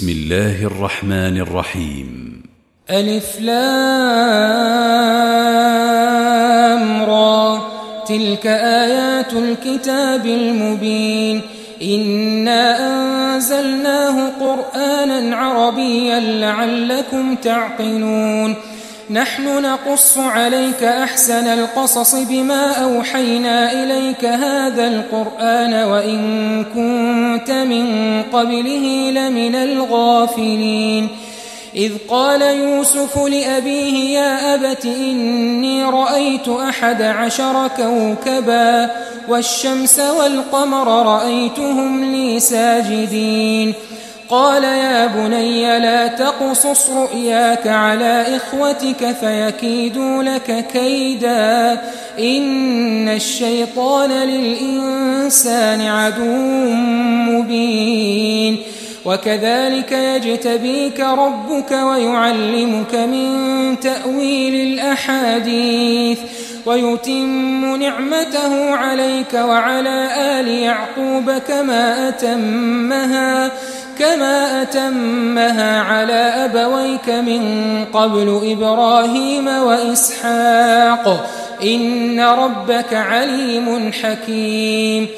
بسم الله الرحمن الرحيم. ألف لام را، تلك آيات الكتاب المبين. إنا أنزلناه قرآنا عربيا لعلكم تعقلون. نحن نقص عليك أحسن القصص بما أوحينا إليك هذا القرآن وإن كنت من قبله لمن الغافلين. إذ قال يوسف لأبيه يا أبت إني رأيت 11 كوكبا والشمس والقمر رأيتهم لي ساجدين. قال يا بني لا تقصص رؤياك على إخوتك فيكيدوا لك كيدا إن الشيطان للإنسان عدو مبين. وكذلك يجتبيك ربك ويعلمك من تأويل الأحاديث ويتم نعمته عليك وعلى آل يعقوب كما أتمها على أبويك من قبل إبراهيم وإسحاق إن ربك عليم حكيم.